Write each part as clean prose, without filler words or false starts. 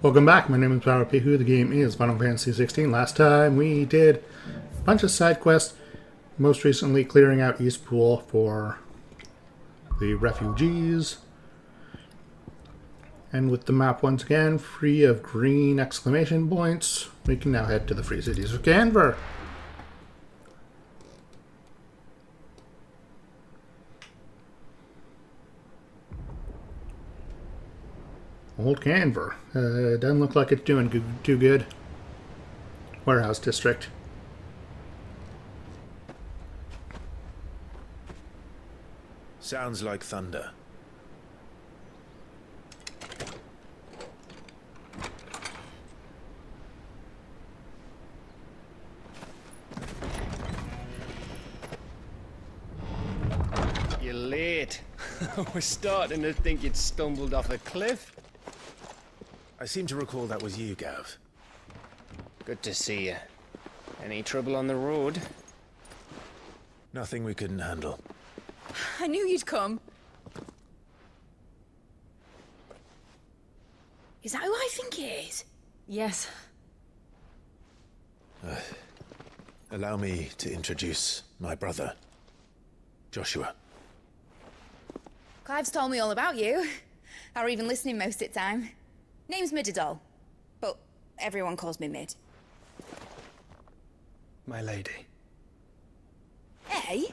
Welcome back, my name is Power Pihu. The game is Final Fantasy XVI. Last time we did a bunch of side quests, most recently clearing out East Pool for the refugees. And with the map once again free of green exclamation points, we can now head to the free cities of Canver. Old Canver. Doesn't look like it's doing too good. Warehouse District. Sounds like thunder. You're late. We're starting to think you'd stumbled off a cliff. I seem to recall that was you, Gav. Good to see you. Any trouble on the road? Nothing we couldn't handle. I knew you'd come. Is that who I think it is? Yes. Allow me to introduce my brother, Joshua. Clive's told me all about you. Or even listening most of the time. Name's Midadol, but everyone calls me Mid. My lady. Hey?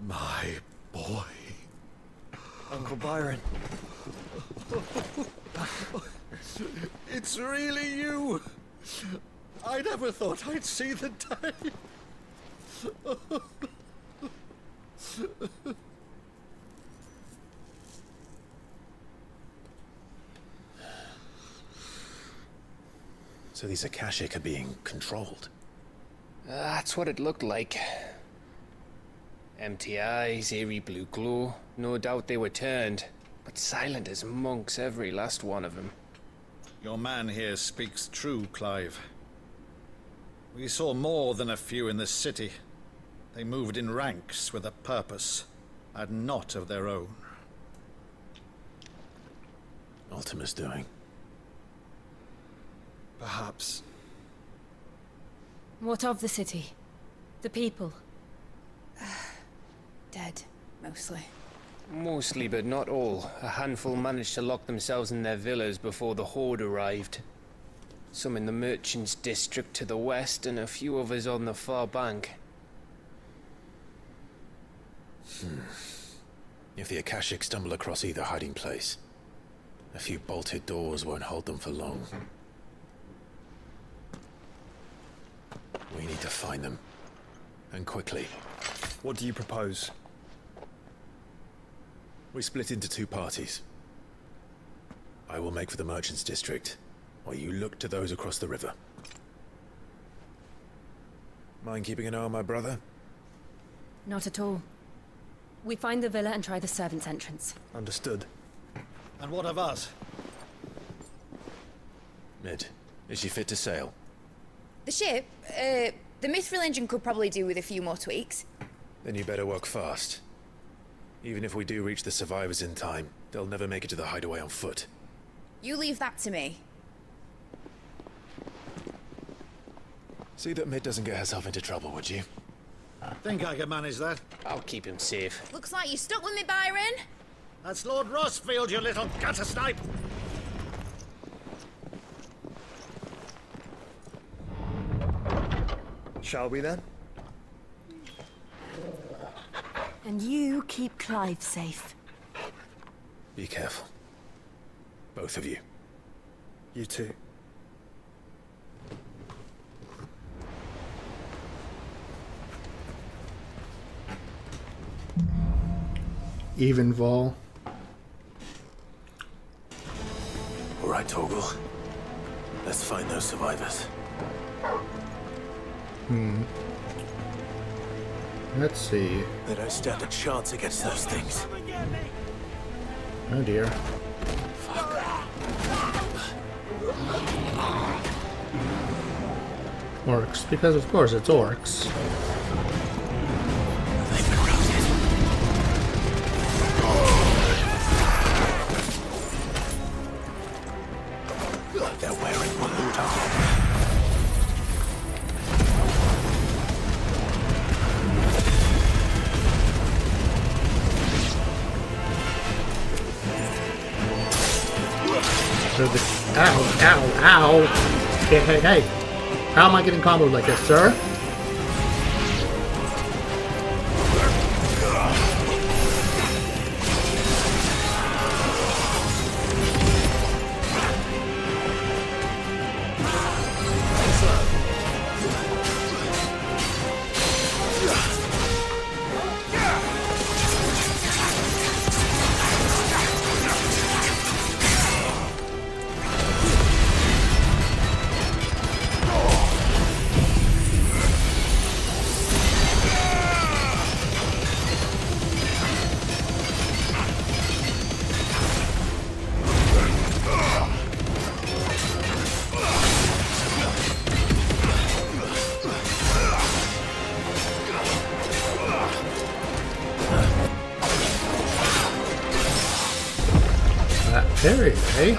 My boy. Uncle Byron. It's really you. I never thought I'd see the day. So these Akashic are being controlled. That's what it looked like. Empty eyes, eerie blue glow. No doubt they were turned, but silent as monks, every last one of them. Your man here speaks true, Clive. We saw more than a few in this city. They moved in ranks with a purpose, and not of their own. Ultima's doing. Perhaps. What of the city? The people? Dead, mostly. Mostly, but not all. A handful managed to lock themselves in their villas before the Horde arrived. Some in the Merchants' District to the west, and a few others on the far bank. If the Akashic stumble across either hiding place, a few bolted doors won't hold them for long. We need to find them. And quickly. What do you propose? We split into two parties. I will make for the Merchants' District, while you look to those across the river. Mind keeping an eye on my brother? Not at all. We find the villa and try the servants' entrance. Understood. And what of us? Mid, is she fit to sail? The ship, the Mithril engine could probably do with a few more tweaks. Then you better work fast. Even if we do reach the survivors in time, they'll never make it to the hideaway on foot. You leave that to me. See that Mid doesn't get herself into trouble, would you? Think I can manage that? I'll keep him safe. Looks like you stuck with me, Byron. That's Lord Rossfield, you little gutter snipe! Shall we then? And you keep Clive safe. Be careful. Both of you. You too. Evenval. All right, Torgal. Let's find those survivors. Let's see. They don't stand a chance against those things. Oh dear. Fuck. Orcs, because of course it's orcs. They've been routed. They're wearing blue armor. So the, ow, ow, ow! Hey, hey, hey! How am I getting comboed like this, sir? Parry, eh?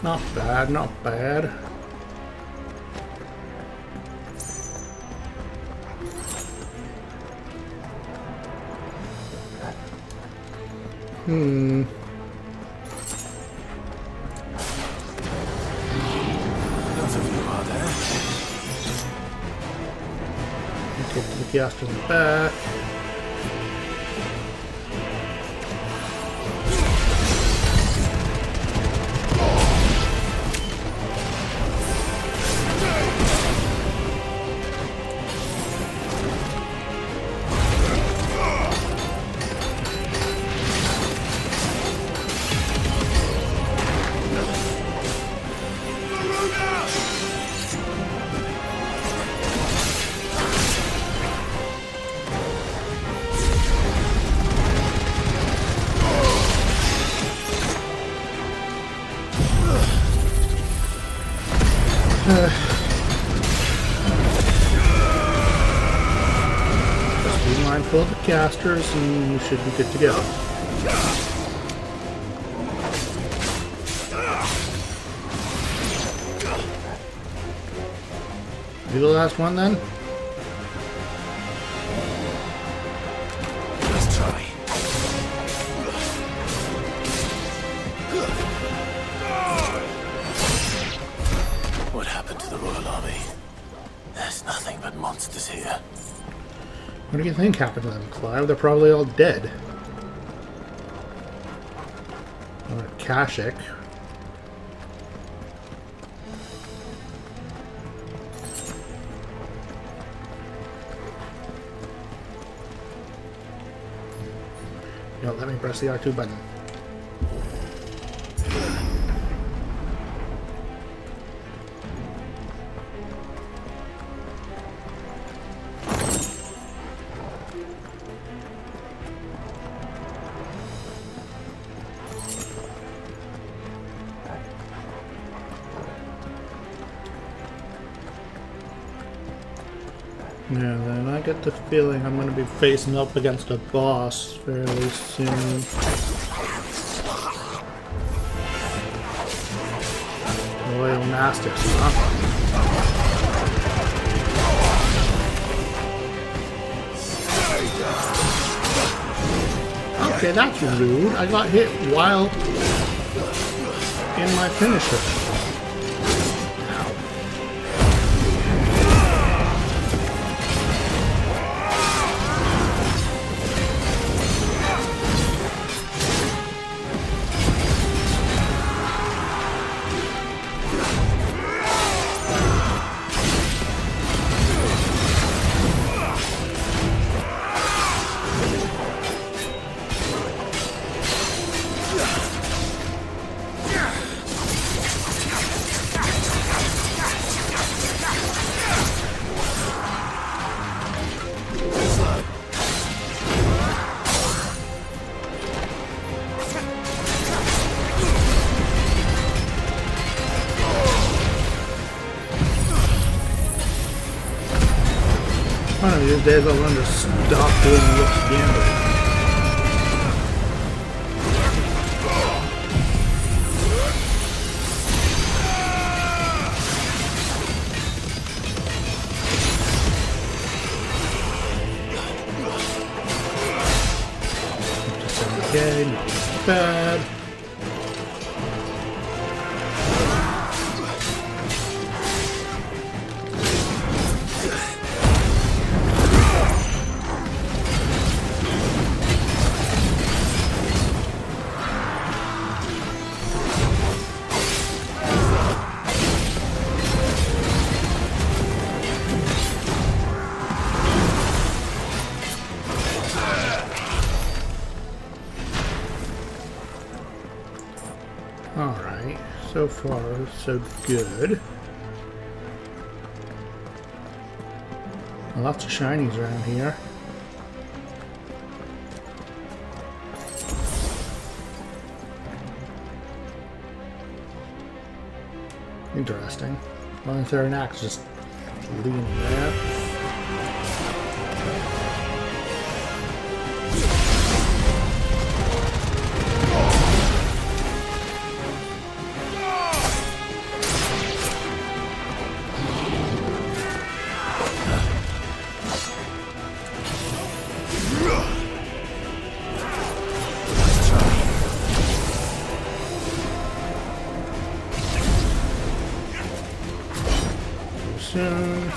Not bad, not bad. Lots of you are there. Get the Piasters in the back. Just be mindful of the casters and you should be good to go. You the last one then? Let's try. What happened to the Royal Army? There's nothing but monsters here. What do you think happened to them, Clive? They're probably all dead. Or Kashyyyk. You know, let me press the R2 button. Yeah, then I get the feeling I'm going to be facing up against a boss fairly soon. Royal Masters, huh? Okay, that's rude. I got hit while in my finisher. of these days I'll learn to stop doing looks gambling. Okay, not bad. Alright, so far so good. Lots of shinies around here. Interesting. Well, is there an axe just leaning there? Soon.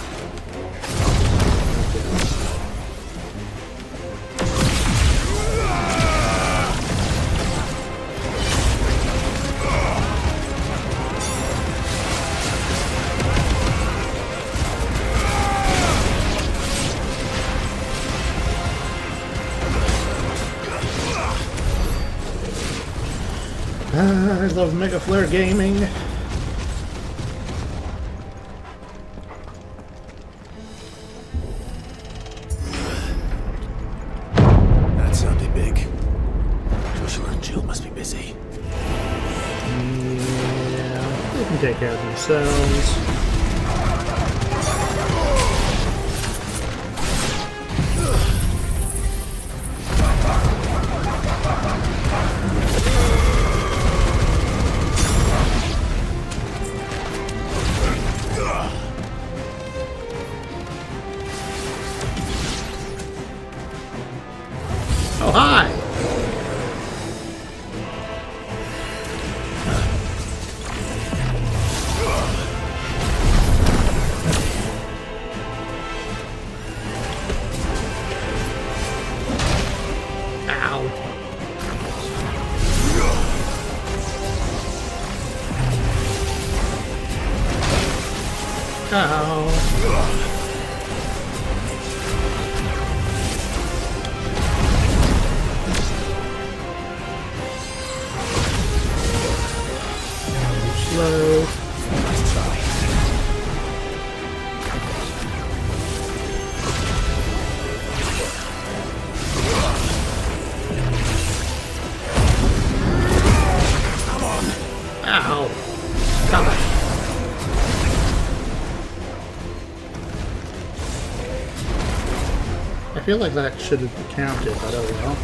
I love Mega Flare Gaming. That sounded big. Joshua and Jill must be busy. Yeah, they can take care of themselves. Oh, hi! Ow. Slow. Nice try. Ow. Come on. I feel like that should have counted, but oh well.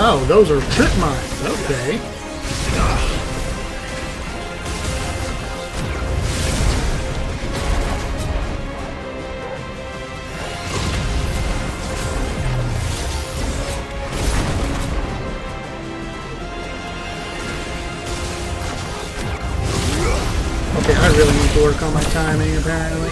Oh, those are trip mines. Okay. Okay, I really need to work on my timing, apparently.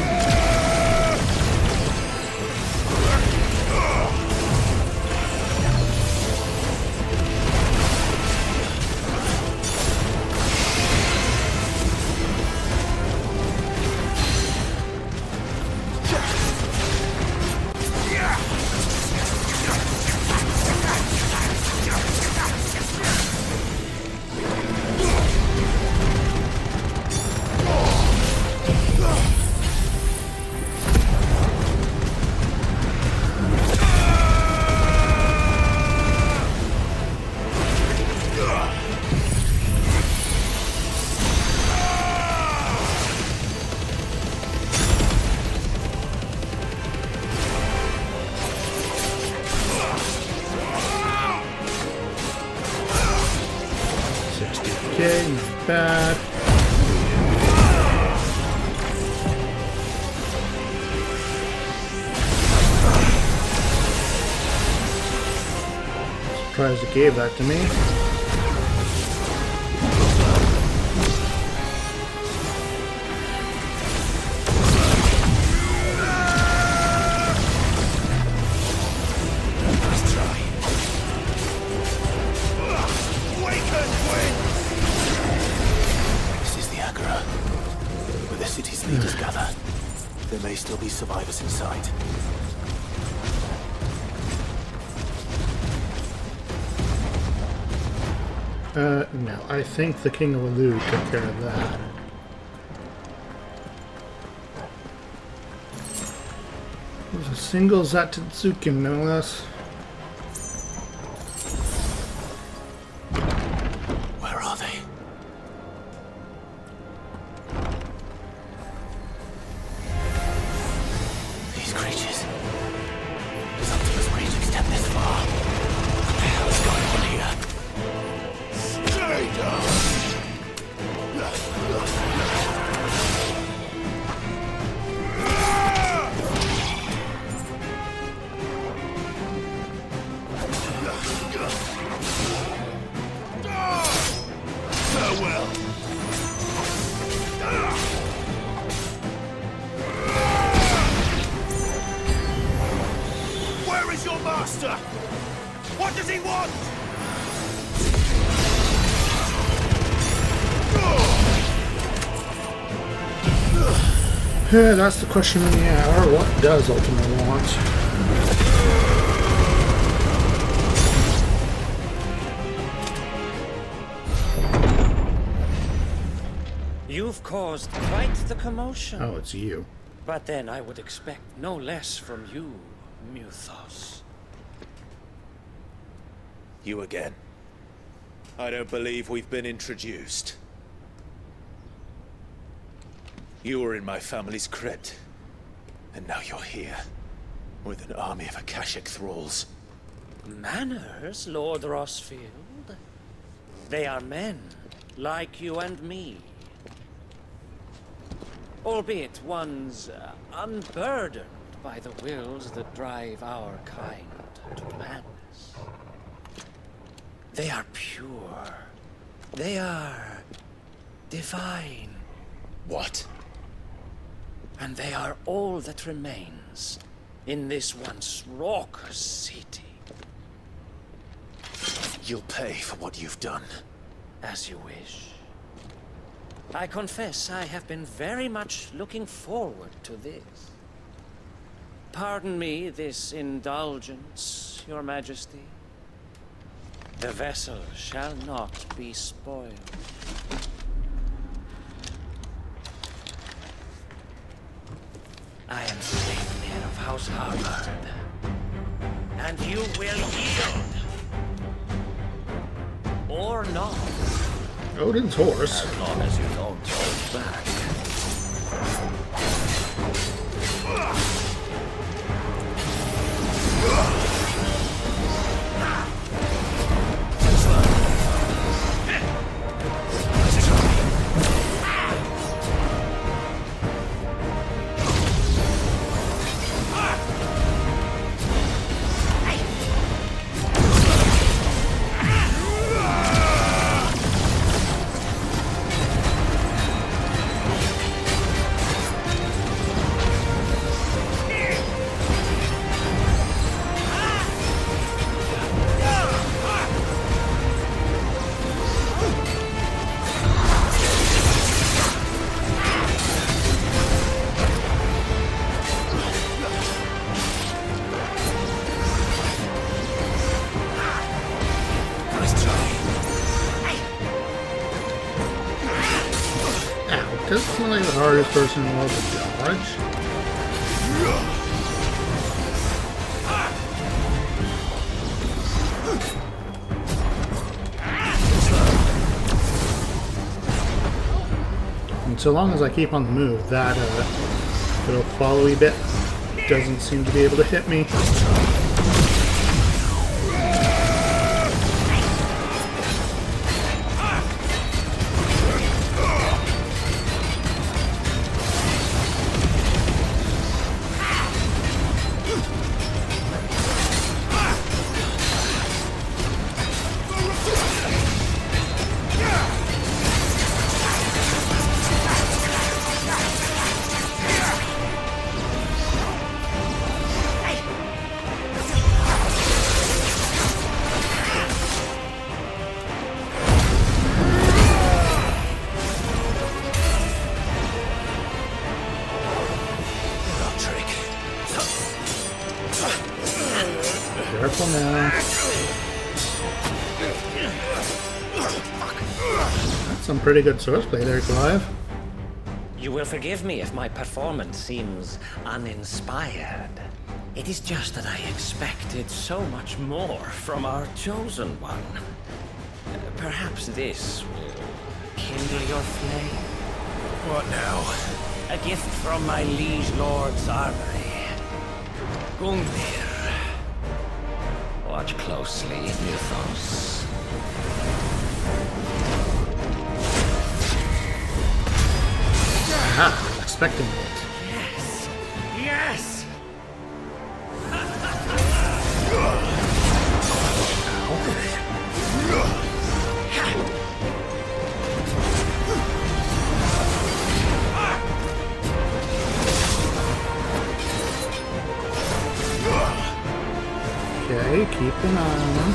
Okay, not bad. Surprised it gave that to me. Leaders gather. There may still be survivors inside. No, I think the King of Alu took care of that. It was a single Zatsuki, no less. Where are they? These creatures. Does Optimus rage extend this far? What the hell is going on here? Stay down! Farewell! Where is your master? What does he want? Yeah, that's the question of the hour. What does Ultima want? You've caused quite the commotion. Oh, it's you. But then I would expect no less from you, Muthos. You again. I don't believe we've been introduced. You were in my family's crypt, and now you're here, with an army of Akashic thralls. Manners, Lord Rossfield? They are men, like you and me. Albeit ones unburdened by the wills that drive our kind to madness. They are pure. They are divine. What? And they are all that remains in this once raucous city. You'll pay for what you've done. As you wish. I confess I have been very much looking forward to this. Pardon me this indulgence, Your Majesty. The vessel shall not be spoiled. I am Sleipnir of House Harvard, and you will yield. Or not. Odin's horse. As long as you don't hold back. Does it seem like the hardest person in the world to dodge? And so long as I keep on the move, that little followy bit doesn't seem to be able to hit me. Some pretty good swordplay there, Clive. You will forgive me if my performance seems uninspired. It is just that I expected so much more from our chosen one. Perhaps this will kindle your flame. What now? A gift from my liege lord's armory. Gungnir. Watch closely, Mythos. Ah, expecting it. Yes! Yes! Okay, keep an eye on him.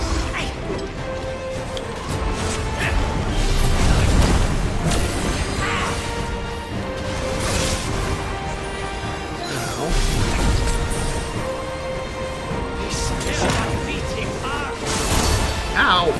Ow!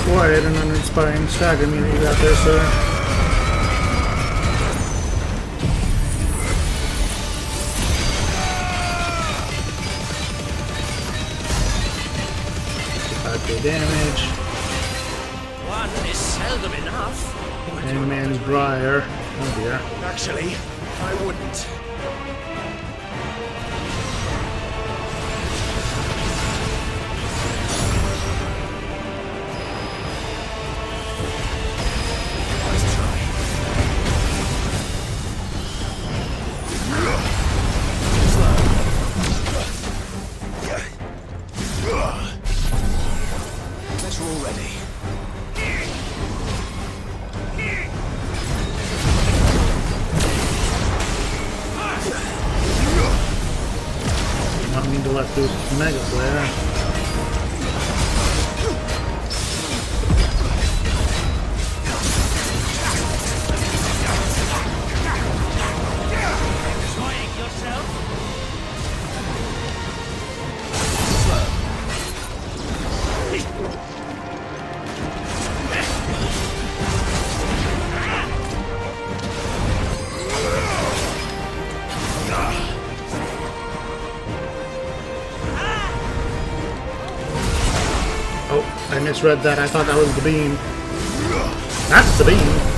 Quite an uninspiring stagger meter you got there, sir. Okay, damage. One is seldom enough. Hangman's Briar. Oh dear. Actually, I wouldn't. Not mean to let this mega flare. I misread that. I thought that was the beam. That's the beam.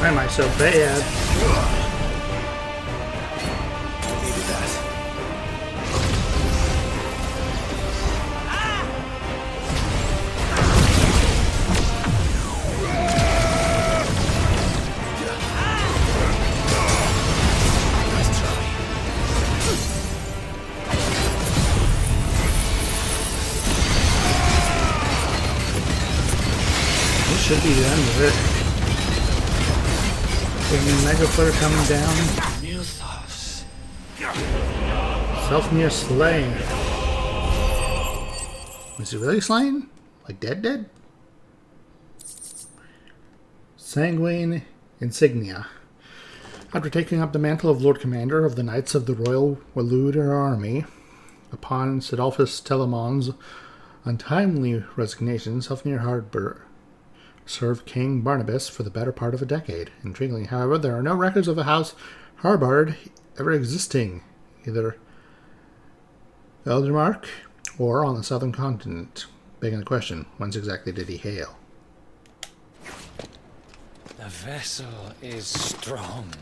Why am I so bad? Needed that. Nice try. This should be the end of it. Mega Flare coming down. Mythos. Self-near slain. Was he really slain? Like dead? sanguine insignia. After taking up the mantle of Lord Commander of the Knights of the Royal Waluda Army, upon Sidolphus Telemon's untimely resignation, Selfnir Harbor served King Barnabas for the better part of a decade. Intriguingly, however, there are no records of a house Harbard ever existing, either Eldermark or on the southern continent, begging the question, whence exactly did he hail? The vessel is strong.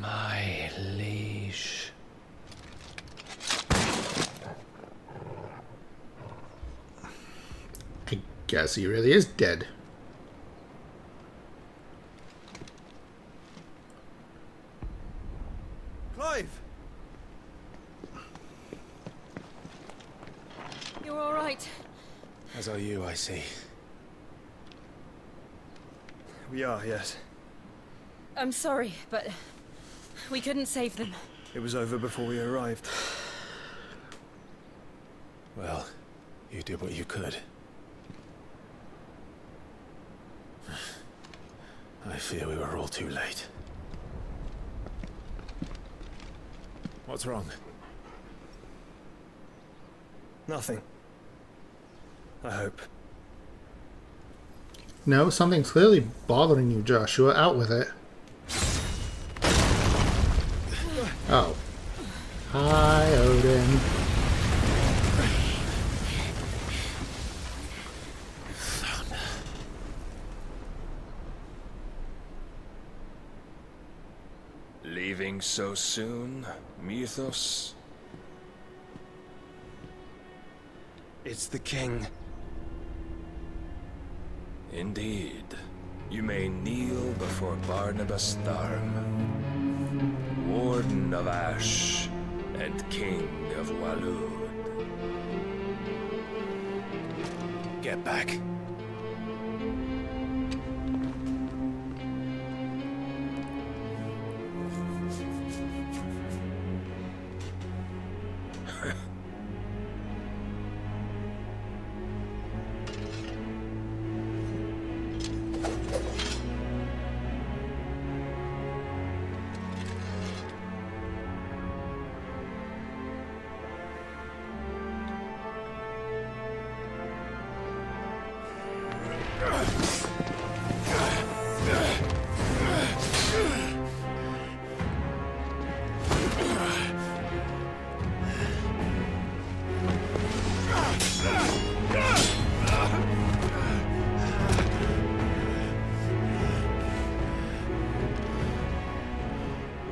My liege. I guess he really is dead. Clive! You're all right. As are you, I see. We are, yes. I'm sorry, but we couldn't save them. It was over before we arrived. Well, you did what you could. I fear we were all too late. What's wrong? Nothing. I hope. No, something's clearly bothering you, Joshua. Out with it. Oh. Hi, Odin. Leaving so soon, Mythos? It's the king. Indeed. You may kneel before Barnabas Tharm, Warden of Ash and King of Walud. Get back.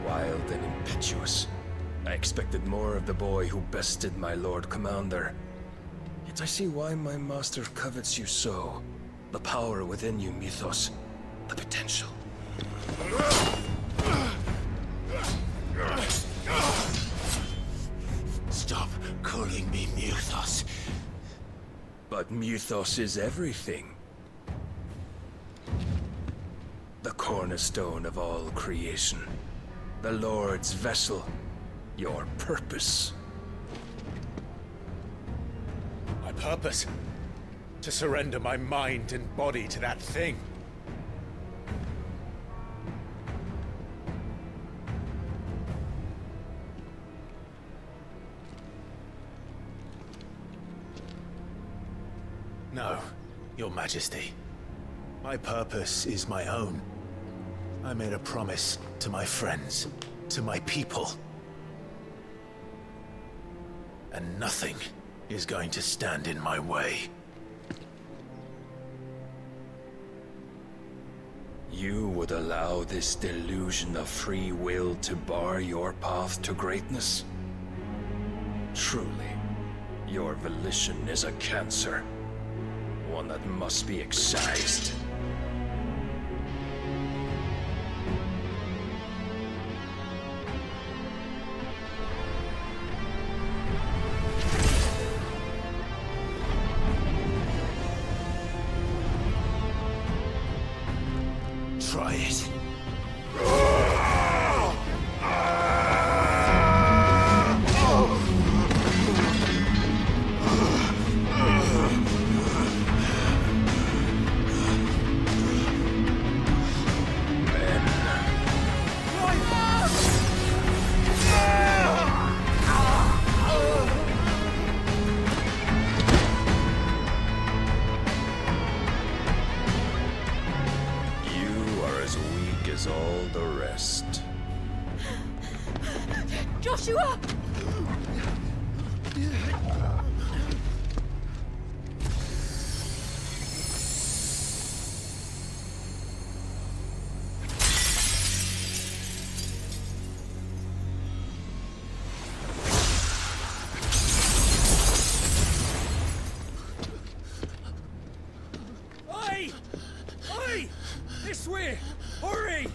Wild and impetuous. I expected more of the boy who bested my Lord Commander. Yet I see why my master covets you so. The power within you, Mythos. The potential. Stop calling me Mythos. But Mythos is everything. The cornerstone of all creation. The Lord's vessel. Your purpose. My purpose? To surrender my mind and body to that thing. No, Your Majesty. My purpose is my own. I made a promise to my friends, to my people. And nothing is going to stand in my way. You would allow this delusion of free will to bar your path to greatness? Truly, your volition is a cancer. One that must be excised. Try it. Oi! Oi! This way! Hurry!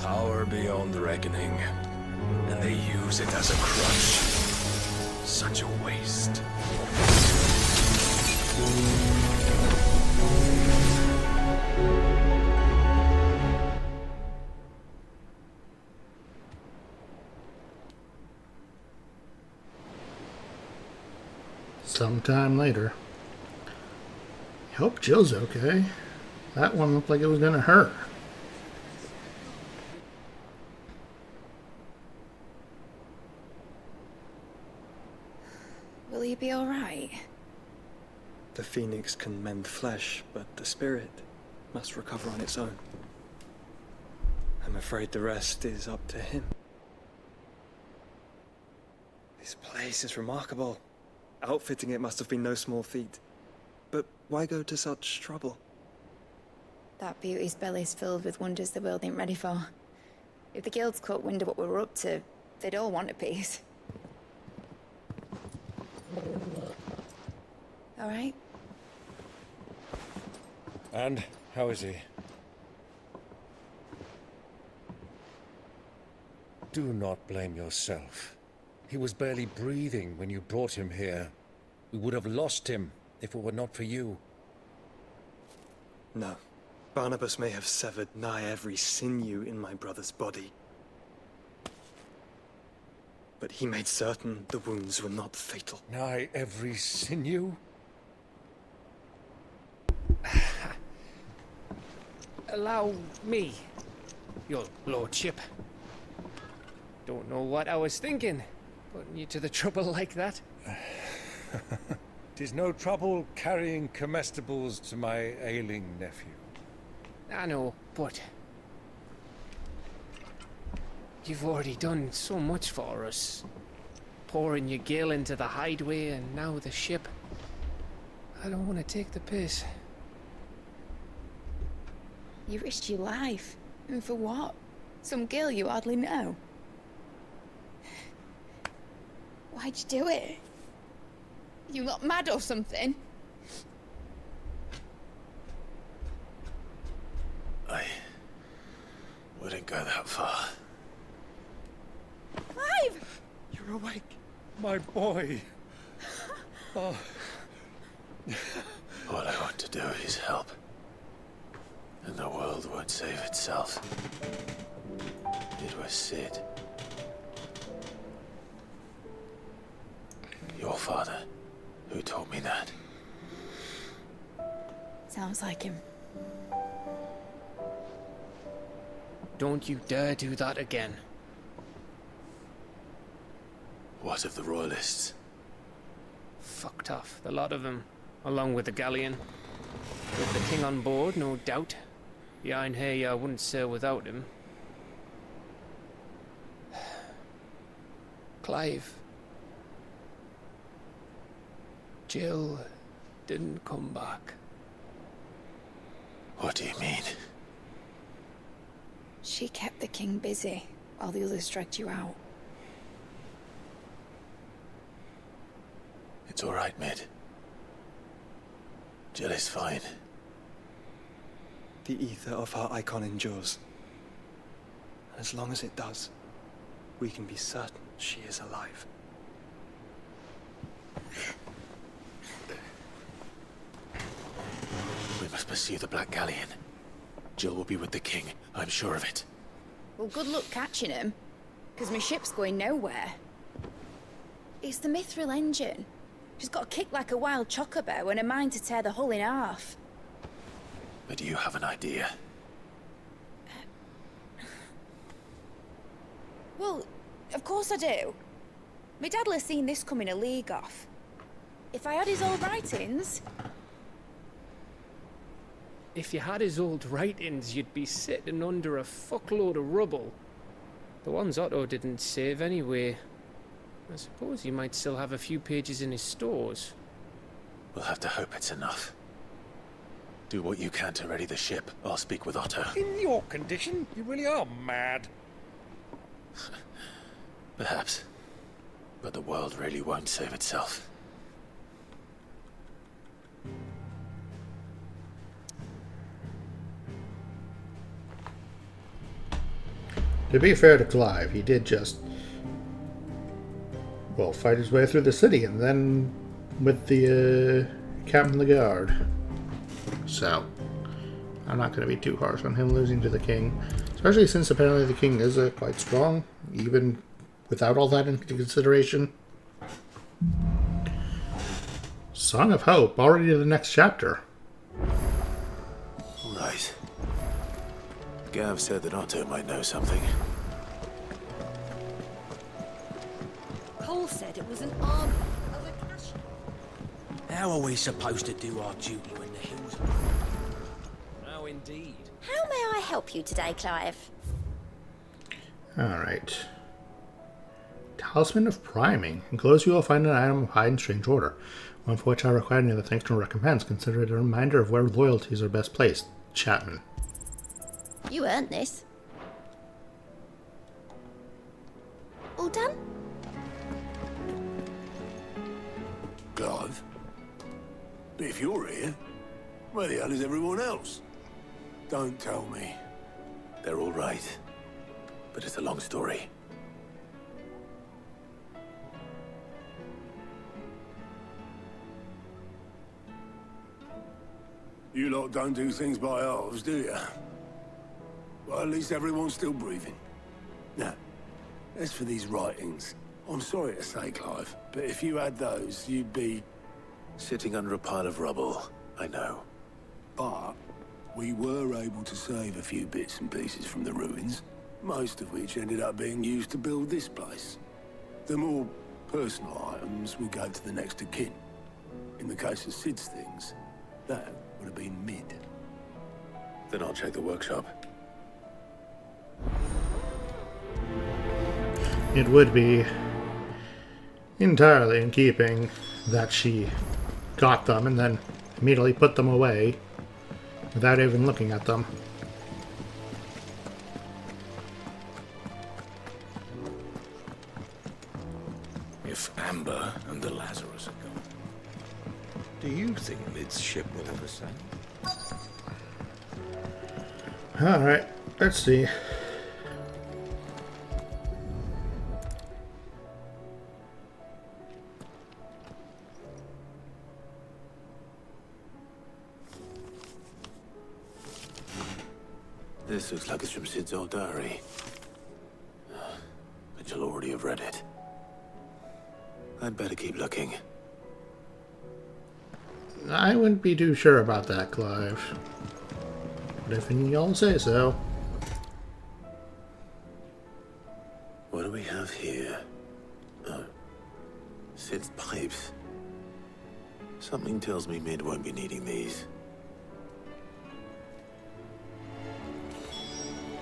Power beyond reckoning, and they use it as a crutch. Such a waste. Sometime later. I hope Jill's okay. That one looked like it was gonna hurt. Will you be alright? The phoenix can mend flesh, but the spirit must recover on its own. I'm afraid the rest is up to him. This place is remarkable. Outfitting it must have been no small feat. But why go to such trouble? That beauty's belly's filled with wonders the world ain't ready for. If the guilds caught wind of what we were up to, they'd all want a piece. All right? And how is he? Do not blame yourself. He was barely breathing when you brought him here. We would have lost him if it were not for you. No. Barnabas may have severed nigh every sinew in my brother's body. But he made certain the wounds were not fatal. Nigh every sinew? Allow me, your lordship. Don't know what I was thinking, putting you to the trouble like that. 'Tis no trouble carrying comestibles to my ailing nephew. I know, but you've already done so much for us. Pouring your gil into the hideaway and now the ship. I don't want to take the piss. You risked your life. And for what? Some girl you hardly know. Why'd you do it? You not mad or something? I wouldn't go that far. Clive! You're awake. My boy! Oh. All I want to do is help. And the world won't save itself. It was Sid. Your father, who told me that. Sounds like him. Don't you dare do that again. What of the Royalists? Fucked off, the lot of them, along with the galleon. With the king on board, no doubt. Behind here, I wouldn't sail without him. Clive. Jill didn't come back. What do you mean? She kept the king busy while the others dragged you out. It's all right, Mid. Jill is fine. The ether of her icon endures. And as long as it does, we can be certain she is alive. We must pursue the Black Galleon. Jill will be with the king, I'm sure of it. Well, good luck catching him, because my ship's going nowhere. It's the Mithril engine. She's got a kick like a wild chocobo and a mind to tear the hull in half. But do you have an idea? Well, of course I do. My dad'll have seen this coming a league off. If I had his old writings... If you had his old writings, you'd be sitting under a fuckload of rubble. The ones Otto didn't save anyway. I suppose you might still have a few pages in his stores. We'll have to hope it's enough. Do what you can to ready the ship. I'll speak with Otto. In your condition, you really are mad. Perhaps. But the world really won't save itself. To be fair to Clive, he did just, well, fight his way through the city, and then with the captain of the guard. So, I'm not going to be too harsh on him losing to the king, especially since apparently the king is quite strong, even without all that into consideration. Song of Hope, already to the next chapter. Right. Gav said that Otto might know something. Cole said it was an army of a cash. How are we supposed to do our duty when the hills are... Now indeed. How may I help you today, Clive? Alright. Talisman of Priming. Enclosed you will find an item of high and strange order. One for which I require neither thanks nor recompense. Consider it a reminder of where loyalties are best placed. Chapman. You earned this. All done? Clive? If you're here, where the hell is everyone else? Don't tell me. They're all right. But it's a long story. You lot don't do things by halves, do you? Well, at least everyone's still breathing. Now, as for these writings, I'm sorry to say, Clive, but if you had those, you'd be... Sitting under a pile of rubble, I know. But we were able to save a few bits and pieces from the ruins, most of which ended up being used to build this place. The more personal items we gave to the next of kin. In the case of Sid's things, that would have been mid. Then I'll check the workshop. It would be entirely in keeping that she got them and then immediately put them away without even looking at them. If Amber and the Lazarus are gone, do you think Mid's ship will ever sail? Alright, let's see. This looks like it's from Sid's old diary. But you'll already have read it. I'd better keep looking. I wouldn't be too sure about that, Clive. But if y'all say so. What do we have here? Oh. Sid's pipes. Something tells me Mid won't be needing these.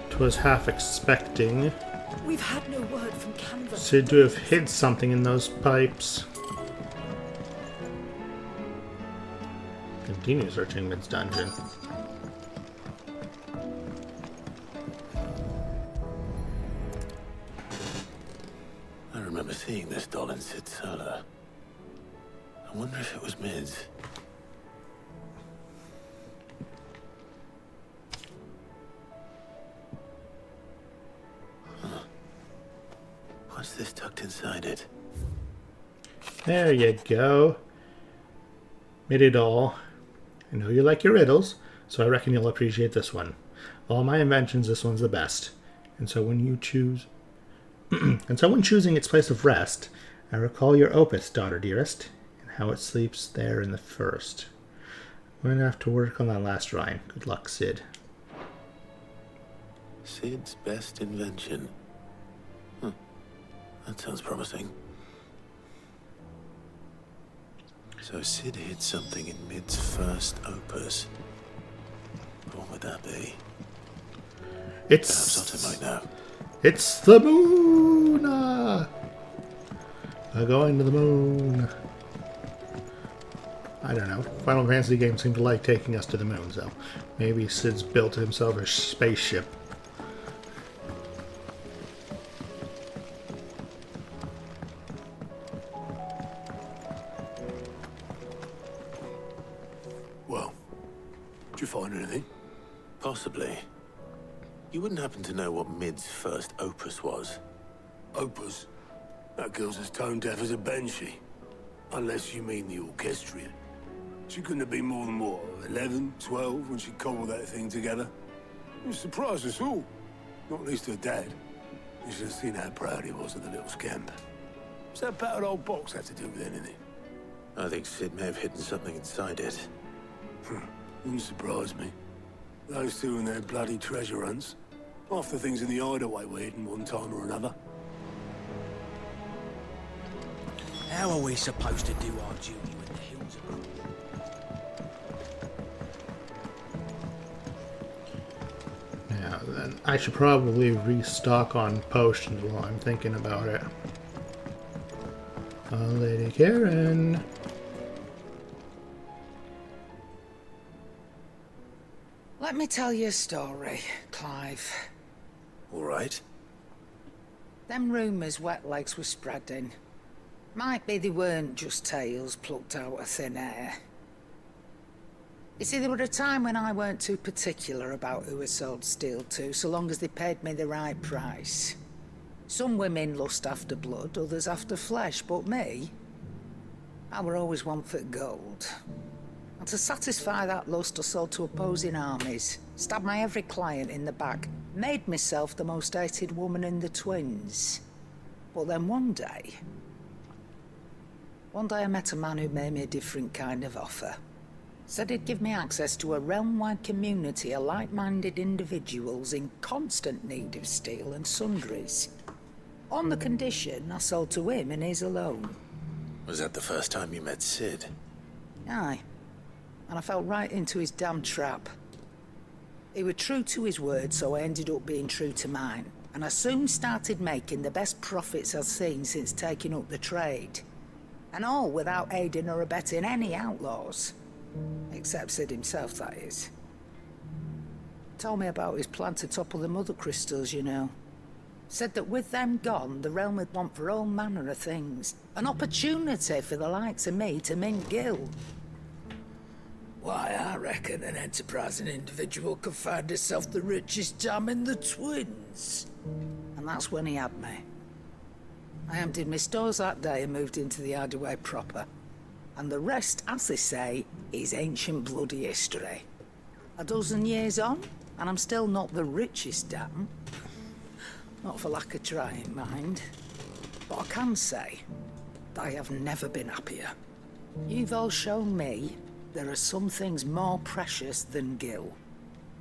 'Twas half expecting We've had no word from Canva. Sid to have hid something in those pipes. Continue searching Mid's dungeon. I remember seeing this doll in Sid's cellar. I wonder if it was Mid's. What's this tucked inside it? There you go. Middy doll. I know you like your riddles, so I reckon you'll appreciate this one. Of all my inventions, this one's the best. And so when you choose... and so when choosing its place of rest, I recall your opus, daughter dearest, and how it sleeps there in the first. I'm going to have to work on that last rhyme. Good luck, Sid. Sid's best invention. That sounds promising. So Sid hid something in Mid's first opus. What would that be? Perhaps Otto might know. It's the moon! We're going to the moon. I don't know. Final Fantasy games seem to like taking us to the moon, so maybe Sid's built himself a spaceship. Well, did you find anything? Possibly. You wouldn't happen to know what Mid's first opus was? Opus? That girl's as tone deaf as a banshee. Unless you mean the orchestrion. She couldn't have been more than, what, 11, 12 when she cobbled that thing together? It surprised us all. Not least her dad. You should have seen how proud he was of the little scamp. What's that battered old box have to do with anything? I think Sid may have hidden something inside it. Wouldn't surprise me. Those two and their bloody treasure hunts. Half the things in the hideaway were hidden one time or another. How are we supposed to do our duty when the hills are up? Now then, I should probably restock on potions while I'm thinking about it. Lady Karen. Let me tell you a story, Clive. All right. Them rumours wet legs were spreading. Might be they weren't just tales plucked out of thin air. You see, there were a time when I weren't too particular about who I sold steel to, so long as they paid me the right price. Some women lust after blood, others after flesh, but me, I were always one for gold. And to satisfy that lust, I sold to opposing armies, stabbed my every client in the back, made myself the most hated woman in the twins. But then one day I met a man who made me a different kind of offer. Said he'd give me access to a realm-wide community of like-minded individuals in constant need of steel and sundries. On the condition I sold to him and his alone. Was that the first time you met Sid? Aye. And I fell right into his damn trap. He was true to his word, so I ended up being true to mine. And I soon started making the best profits I've seen since taking up the trade. And all without aiding or abetting any outlaws. Except Sid himself, that is. Told me about his plan to topple the mother crystals, you know. Said that with them gone, the realm would want for all manner of things. An opportunity for the likes of me to mint gil. Why, I reckon an enterprising individual could find himself the richest dam in the twins. And that's when he had me. I emptied my stores that day and moved into the hideaway proper. And the rest, as they say, is ancient bloody history. A dozen years on, and I'm still not the richest dam. Not for lack of trying, mind. But I can say, I have never been happier. You've all shown me there are some things more precious than gil.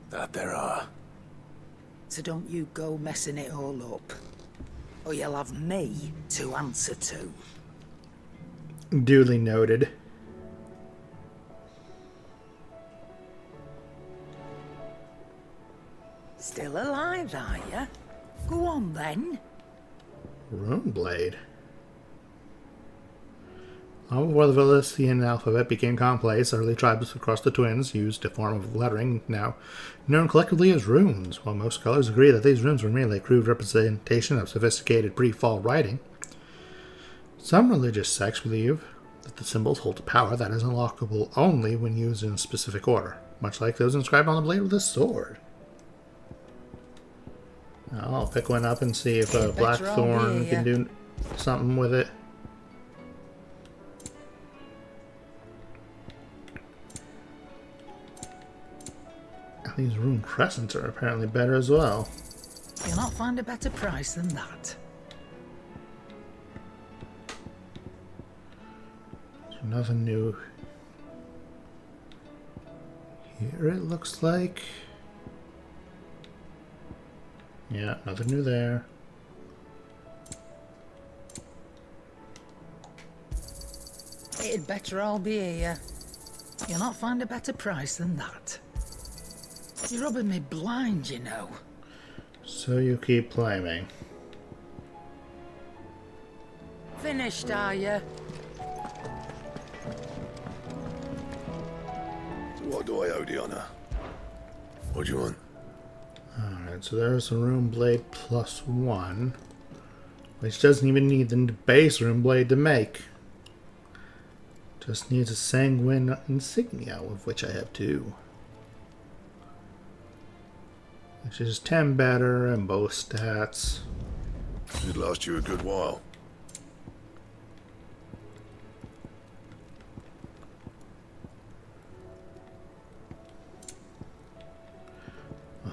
That there are. So don't you go messing it all up. Or you'll have me to answer to. Duly noted. Still alive, are ya? Go on, then. Runeblade. Long before the Velician alphabet became commonplace, early tribes across the Twins used a form of lettering now known collectively as runes. While most scholars agree that these runes were merely a crude representation of sophisticated pre-fall writing, some religious sects believe that the symbols hold a power that is unlockable only when used in a specific order, much like those inscribed on the blade of the sword. I'll pick one up and see if Blackthorn can do something with it. These rune crescents are apparently better as well. You'll not find a better price than that. There's nothing new here, it looks like. Yeah, nothing new there. It'd better all be here. You'll not find a better price than that. You're rubbing me blind, you know. So you keep claiming. Finished, are you? What do I owe the honor? What do you want? Alright, so there's a rune blade +1, which doesn't even need the base rune blade to make. Just needs a sanguine insignia, of which I have 2. Which is 10 better and both stats. Should last you a good while.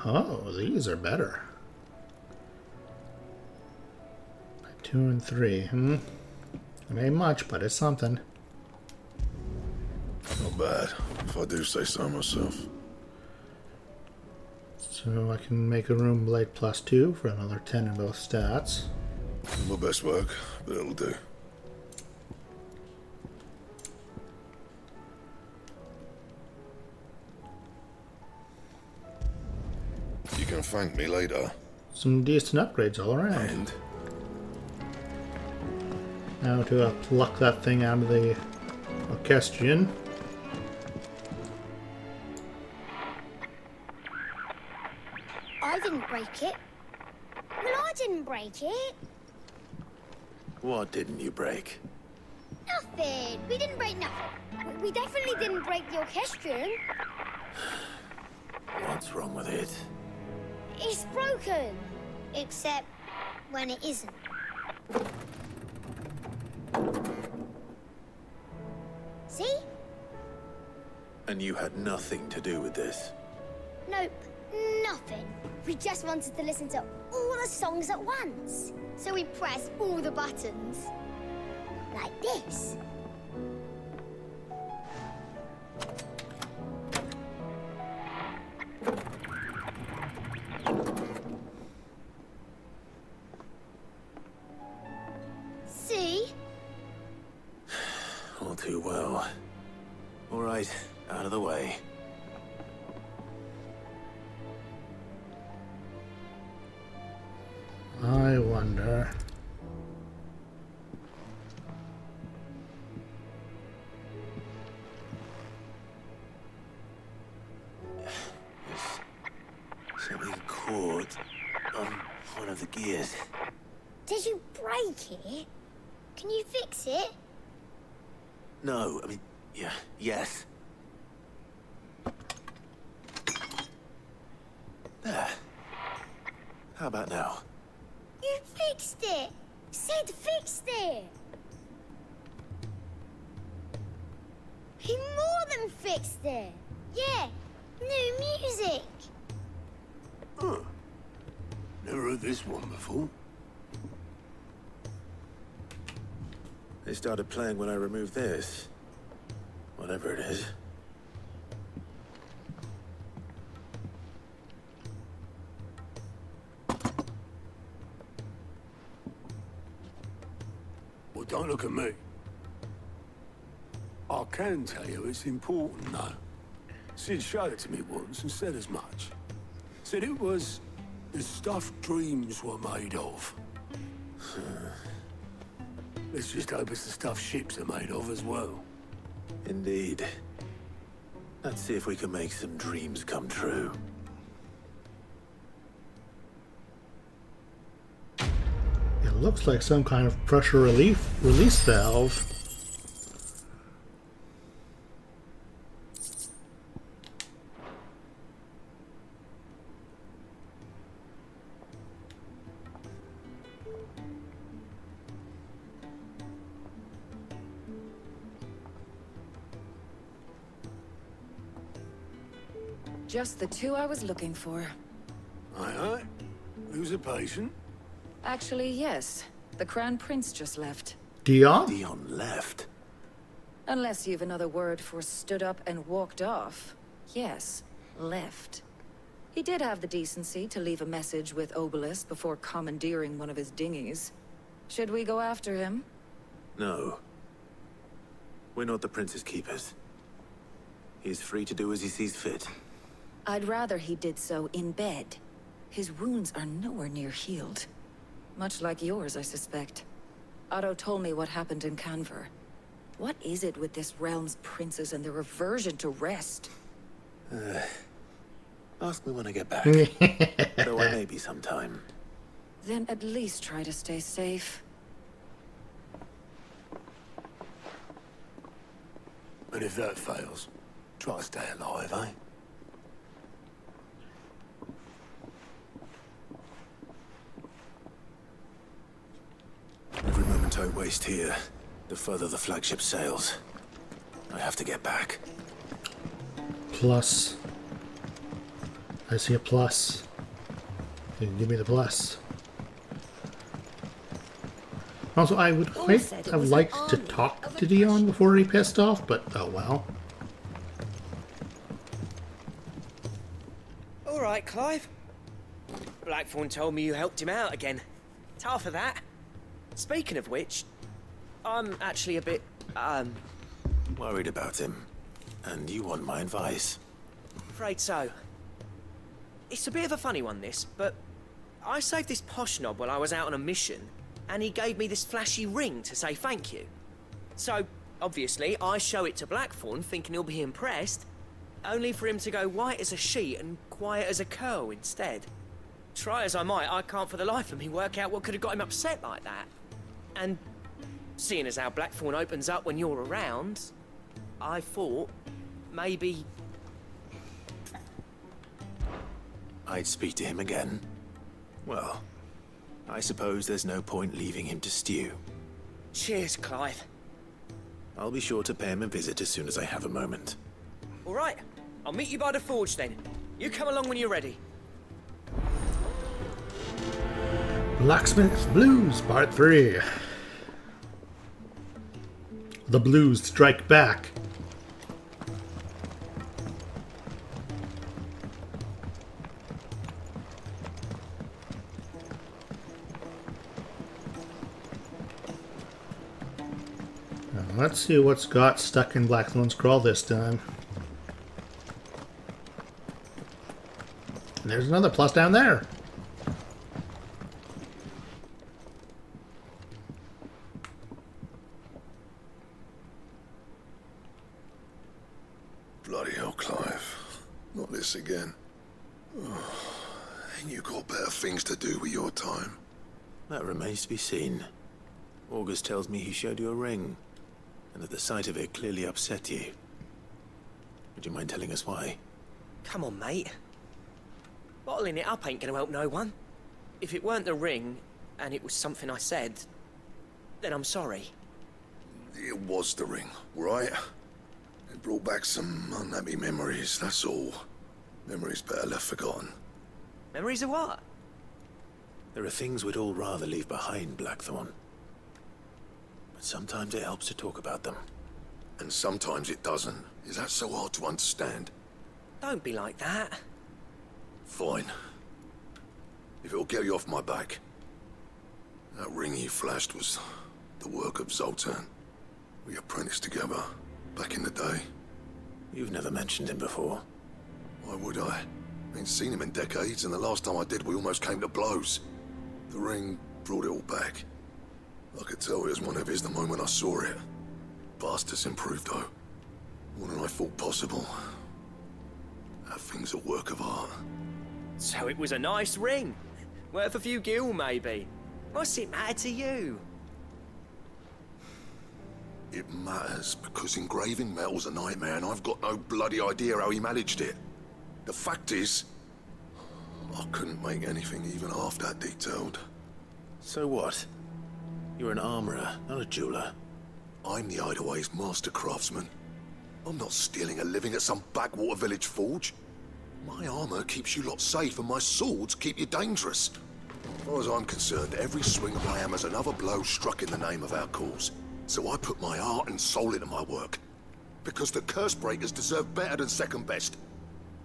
Oh, these are better. 2 and 3. It ain't much, but it's something. Not bad, if I do say so myself. So I can make a rune blade +2 for another 10 in both stats. My best work, but it'll do. You can thank me later. Some decent upgrades all around. And Now to pluck that thing out of the orchestrion. I didn't break it. Well, I didn't break it. What didn't you break? Nothing. We didn't break nothing. We definitely didn't break the orchestrion. What's wrong with it? It's broken. Except when it isn't. See? And you had nothing to do with this? Nope. Nothing. We just wanted to listen to all the songs at once. So we pressed all the buttons. Like this. See? All too well. All right, out of the way. I wonder. There's something caught on one of the gears. Did you break it? Can you fix it? No, I mean, yes. There. How about now? You fixed it! Sid fixed it! He more than fixed it! Yeah, new music! Huh. Never heard this one before. They started playing when I removed this. Whatever it is. Well, don't look at me. I can tell you it's important, though. Sid showed it to me once and said as much. Said it was the stuff dreams were made of. Let's just hope it's the stuff ships are made of as well. Indeed. Let's see if we can make some dreams come true. It looks like some kind of pressure release valve. Just the 2 I was looking for. Aye, aye. Who's a patient? Actually, yes. The Crown Prince just left. Dion? Dion left? Unless you've another word for stood up and walked off. Yes, left. He did have the decency to leave a message with Obelisk before commandeering one of his dinghies. Should we go after him? No. We're not the prince's keepers. He is free to do as he sees fit. I'd rather he did so in bed. His wounds are nowhere near healed. Much like yours, I suspect. Otto told me what happened in Canver. What is it with this realm's princes and their aversion to rest? Ask me when I get back. Though I may be sometime. Then at least try to stay safe. But if that fails, try to stay alive, eh? Every moment I waste here, the further the flagship sails. I have to get back. Plus. I see a plus. You can give me the plus. Also, I would quite have liked to talk to Dion before he pissed off, but oh well. Alright, Clive. Blackthorn told me you helped him out again. Tough for that. Speaking of which, I'm actually a bit, Worried about him. And you want my advice? afraid so. It's a bit of a funny one, this, but I saved this posh knob while I was out on a mission, and he gave me this flashy ring to say thank you. So, obviously, I show it to Blackthorn, thinking he'll be impressed, only for him to go white as a sheet and quiet as a curl instead. Try as I might, I can't for the life of me work out what could have got him upset like that. And seeing as how Blackthorn opens up when you're around, I thought maybe I'd speak to him again. Well, I suppose there's no point leaving him to stew. Cheers, Clive. I'll be sure to pay him a visit as soon as I have a moment. All right, I'll meet you by the forge then. You come along when you're ready. Blacksmiths Blues Part 3. The Blues Strike Back. Now, let's see what's got stuck in Blackthorn's crawl this time. And there's another plus down there. Bloody hell, Clive. Not this again. Oh, ain't you got better things to do with your time? That remains to be seen. August tells me he showed you a ring, and that the sight of it clearly upset you. Would you mind telling us why? Come on, mate. Bottling it up ain't gonna help no one. If it weren't the ring, and it was something I said, then I'm sorry. It was the ring, right? It brought back some unhappy memories, that's all. Memories better left forgotten. Memories of what? There are things we'd all rather leave behind, Blackthorn. But sometimes it helps to talk about them. And sometimes it doesn't. Is that so hard to understand? Don't be like that. Fine. If it'll get you off my back. That ring he flashed was the work of Zoltan. We apprenticed together, back in the day. You've never mentioned him before. Why would I? Ain't seen him in decades, and the last time I did, we almost came to blows. The ring brought it all back. I could tell it was one of his the moment I saw it. Bastard's improved, though. More than I thought possible. That thing's a work of art. So it was a nice ring. Worth a few gil, maybe. What's it matter to you? It matters because engraving metal's a nightmare, and I've got no bloody idea how he managed it. The fact is, I couldn't make anything even half that detailed. So what? You're an armorer, not a jeweler. I'm the Hideaway's master craftsman. I'm not stealing a living at some backwater village forge. My armor keeps you lot safe, and my swords keep you dangerous. As far as I'm concerned, every swing of my hammer's another blow struck in the name of our cause. So I put my heart and soul into my work. Because the curse breakers deserve better than second best.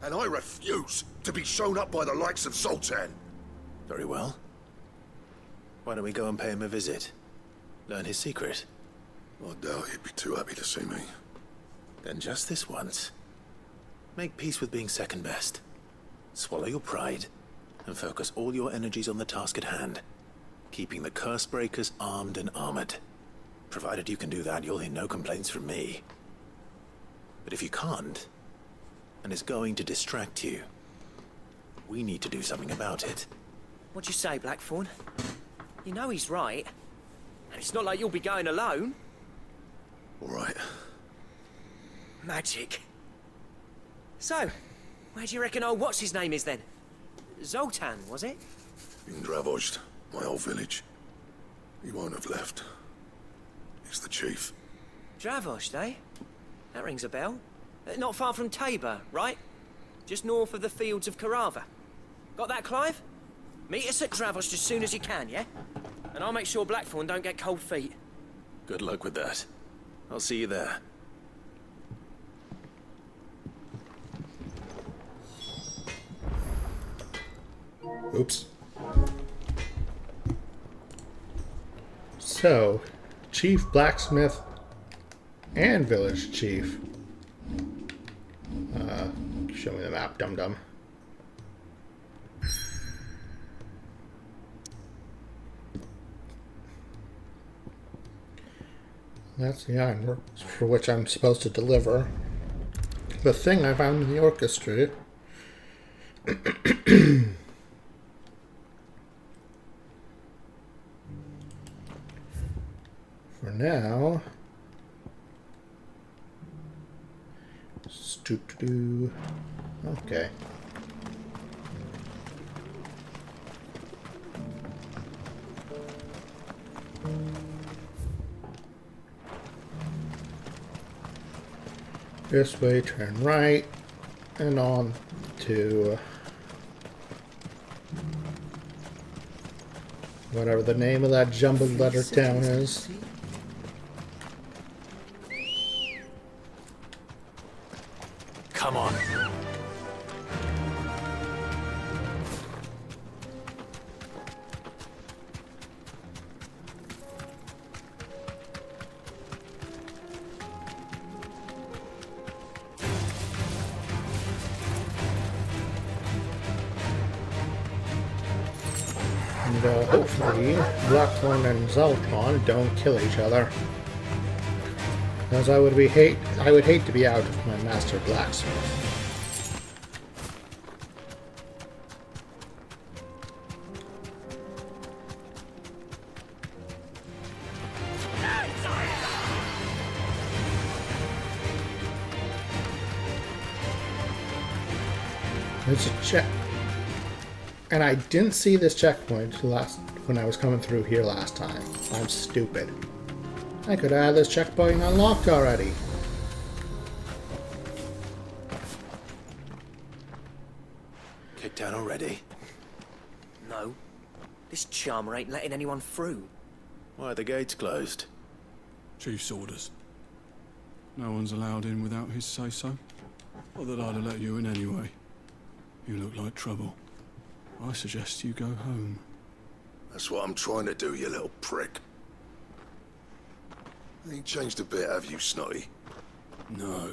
And I refuse to be shown up by the likes of Zoltan. Very well. Why don't we go and pay him a visit? Learn his secret. I doubt he'd be too happy to see me. Then just this once, make peace with being second best. Swallow your pride, and focus all your energies on the task at hand. Keeping the curse breakers armed and armored. Provided you can do that, you'll hear no complaints from me. But if you can't, and it's going to distract you, we need to do something about it. What'd you say, Blackthorn? You know he's right. And it's not like you'll be going alone. All right. Magic. So, where do you reckon old what's-his-name is then? Zoltan, was it? In Dravozd, my old village. He won't have left. He's the chief. Dravozd, eh? That rings a bell. Not far from Tabor, right? Just north of the fields of Carava. Got that, Clive? Meet us at Dravozd as soon as you can, yeah? And I'll make sure Blackthorn don't get cold feet. Good luck with that. I'll see you there. Oops. So, Chief, Blacksmith, and Village Chief. Show me the map, dum-dum. That's the ironwork for which I'm supposed to deliver. The thing I found in the orchestra. For now. Okay. This way, turn right, and on to whatever the name of that jumbled letter town is. Come on. And hopefully Blackthorn and Zoltan don't kill each other. Because I would hate to be out of my master blacksmith. There's a check. And I didn't see this checkpoint when I was coming through here last time. I'm stupid. I could have had this checkpoint unlocked already. Kicked out already? No. This charmer ain't letting anyone through. Why are the gates closed? Chief's orders. No one's allowed in without his say-so. Not that I'd have let you in anyway. You look like trouble. I suggest you go home. That's what I'm trying to do, you little prick. Ain't changed a bit, have you, Snotty? No.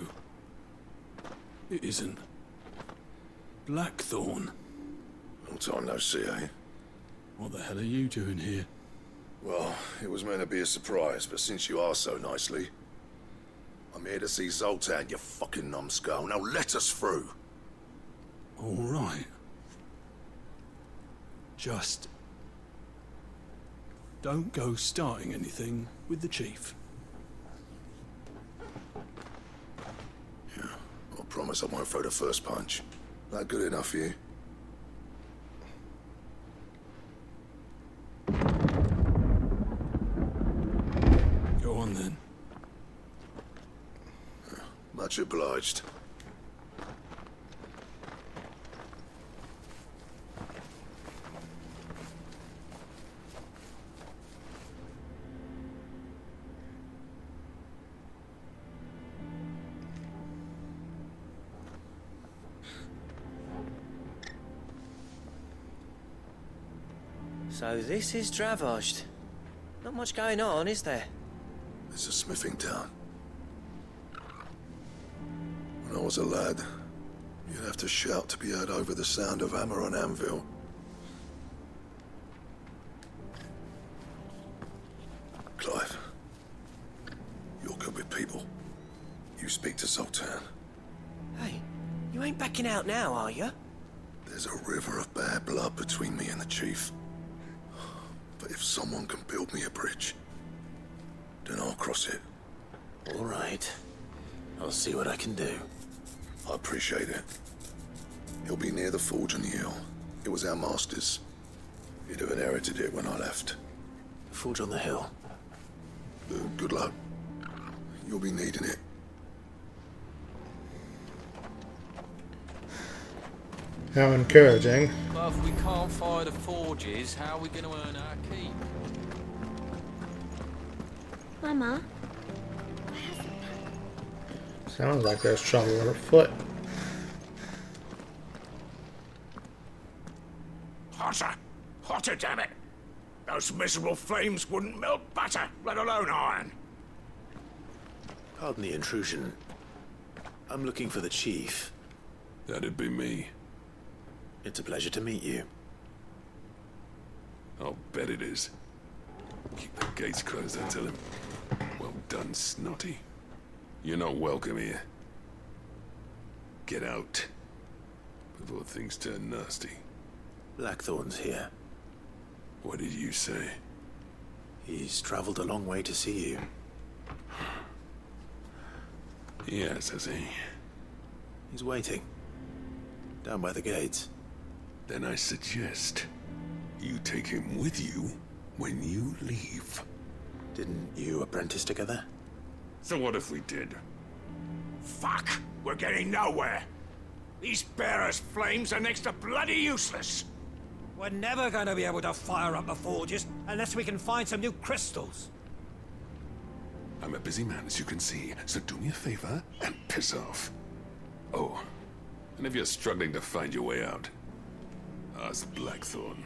It isn't. Blackthorn. Long time no see, eh? What the hell are you doing here? Well, it was meant to be a surprise, but since you asked so nicely, I'm here to see Zoltan, you fucking numbskull. Now let us through. All right. Just don't go starting anything with the chief. Yeah, I promise I won't throw the first punch. That good enough for you? Go on then. Much obliged. So this is Dravozd. Not much going on, is there? It's a smithing town. When I was a lad, you'd have to shout to be heard over the sound of hammer on anvil. Clive, you're good with people. You speak to Zoltan. Hey, you ain't backing out now, are you? There's a river of bad blood between me and the chief. But if someone can build me a bridge, then I'll cross it. All right. I'll see what I can do. I appreciate it. He'll be near the forge on the hill. It was our master's. He'd have inherited it when I left. The forge on the hill? Good luck. You'll be needing it. How encouraging. But if we can't fire the forges, how are we going to earn our keep? Mama? Sounds like there's trouble afoot. Hotter! Hotter, damn it! Those miserable flames wouldn't melt butter, let alone iron. Pardon the intrusion. I'm looking for the chief. That'd be me. It's a pleasure to meet you. I'll bet it is. Keep the gates closed, I tell him. Well done, Snotty. You're not welcome here. Get out. Before things turn nasty. Blackthorn's here. What did you say? He's traveled a long way to see you. Yes, has he? He's waiting. Down by the gates. Then I suggest you take him with you when you leave. Didn't you apprentice together? So what if we did? Fuck! We're getting nowhere! These bearers' flames are next to bloody useless! We're never going to be able to fire up the forges unless we can find some new crystals. I'm a busy man, as you can see, so do me a favor and piss off. Oh, and if you're struggling to find your way out, ask Blackthorn.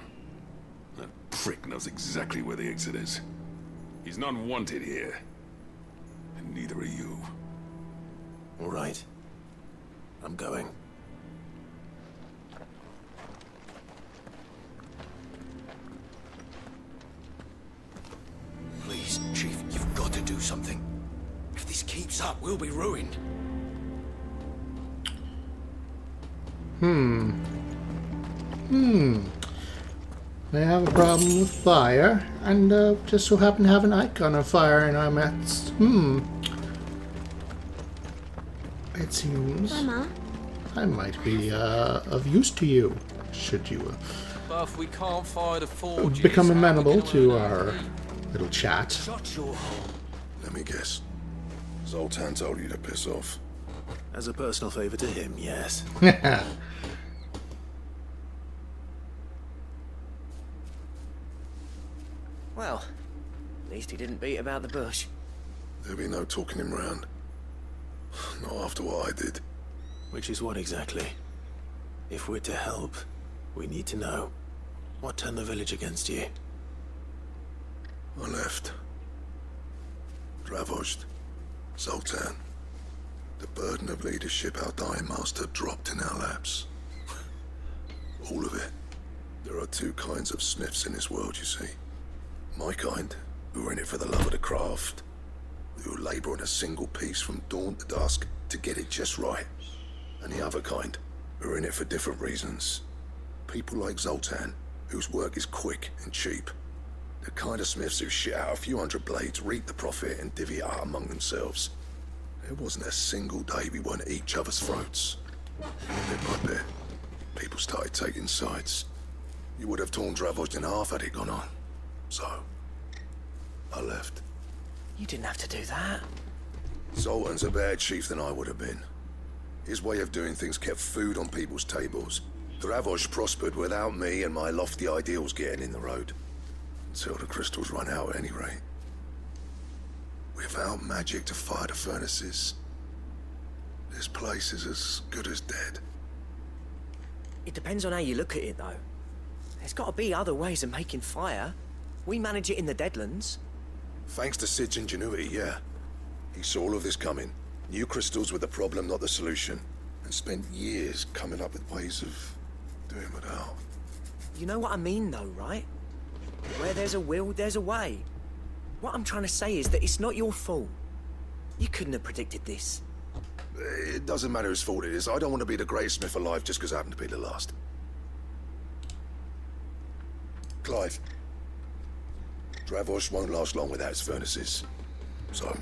That prick knows exactly where the exit is. He's not wanted here. And neither are you. All right. I'm going. Please, Chief, you've got to do something. If this keeps up, we'll be ruined. They have a problem with fire, and just so happen to have an icon of fire in our midst. It seems Mama? I might be of use to you, should you But if we can't fire the forges, become how are we amenable gonna to earn our keep? little chat. Shut your hole. Let me guess. Zoltan told you to piss off. As a personal favor to him, yes. Well, at least he didn't beat about the bush. There'll be no talking him round. Not after what I did. Which is what exactly? If we're to help, we need to know. What turned the village against you? I left. Dravozd. Zoltan. The burden of leadership our dying master dropped in our laps. All of it. There are two kinds of smiths in this world, you see. My kind, who are in it for the love of the craft, who labour on a single piece from dawn to dusk to get it just right. And the other kind, who are in it for different reasons. People like Zoltan, whose work is quick and cheap. The kind of smiths who shit out a few hundred blades, reap the profit, and divvy it out among themselves. There wasn't a single day we weren't at each other's throats. Bit by bit, people started taking sides. You would have torn Dravozd in half had it gone on. So, I left. You didn't have to do that. Zoltan's a better chief than I would have been. His way of doing things kept food on people's tables. Dravozd prospered without me and my lofty ideals getting in the road. Until the crystals run out at any rate. Without magic to fire the furnaces, this place is as good as dead. It depends on how you look at it, though. There's got to be other ways of making fire. We manage it in the Deadlands. Thanks to Sid's ingenuity, yeah. He saw all of this coming, knew crystals were the problem, not the solution, and spent years coming up with ways of doing without. You know what I mean, though, right? Where there's a will, there's a way. What I'm trying to say is that it's not your fault. You couldn't have predicted this. It doesn't matter whose fault it is. I don't want to be the greatest smith alive just because I happen to be the last. Clive. Dravosh won't last long without its furnaces. So,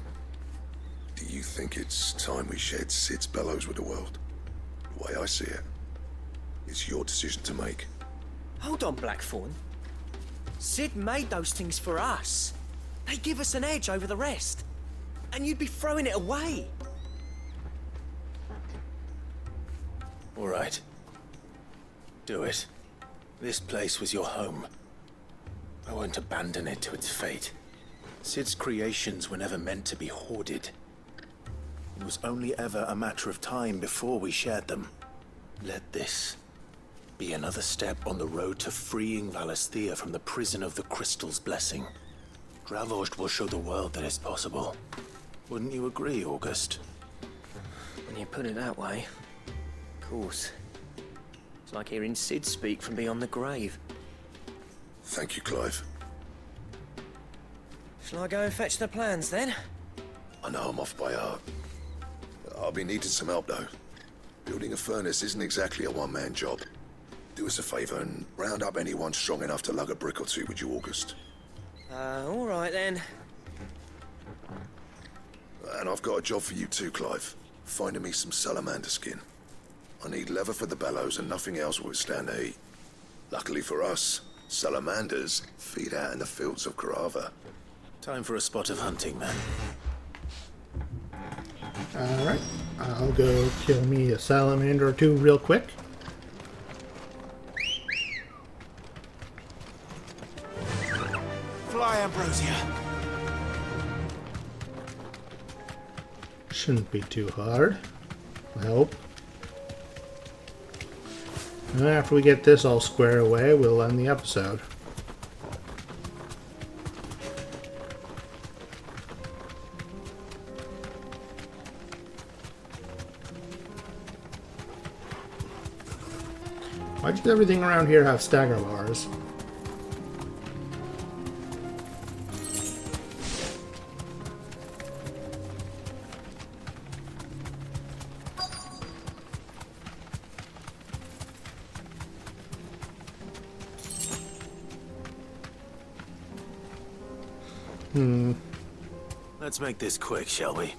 do you think it's time we shared Sid's bellows with the world? The way I see it, it's your decision to make. Hold on, Blackthorn. Sid made those things for us. They give us an edge over the rest. And you'd be throwing it away. All right. Do it. This place was your home. I won't abandon it to its fate. Sid's creations were never meant to be hoarded. It was only ever a matter of time before we shared them. Let this be another step on the road to freeing Valisthea from the prison of the Crystal's blessing. Dravost will show the world that it's possible. Wouldn't you agree, August? When you put it that way, of course. It's like hearing Sid speak from beyond the grave. Thank you, Clive. Shall I go and fetch the plans, then? I know I'm off by heart. I'll be needing some help, though. Building a furnace isn't exactly a one-man job. Do us a favor and round up anyone strong enough to lug a brick or two, would you, August? All right, then. And I've got a job for you too, Clive. Finding me some salamander skin. I need leather for the bellows and nothing else will withstand the heat. Luckily for us, salamanders feed out in the fields of Carava. Time for a spot of hunting, man. Alright, I'll go kill me a salamander or two real quick. Fly, Ambrosia. Shouldn't be too hard. I hope. And after we get this all squared away, we'll end the episode. Why does everything around here have stagger bars? Let's make this quick, shall we?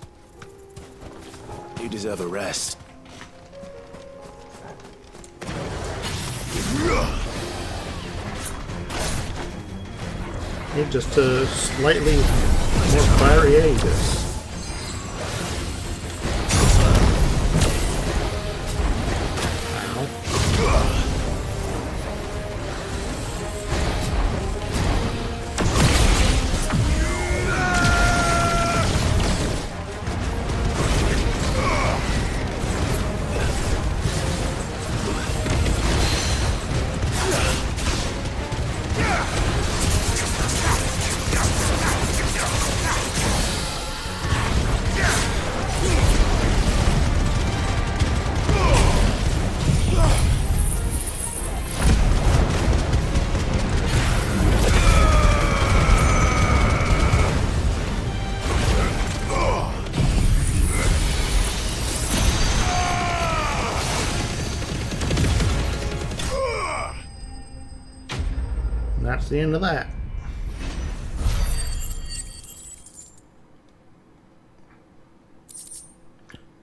You deserve a rest. Need just a slightly more fiery Aegis. That's the end of that.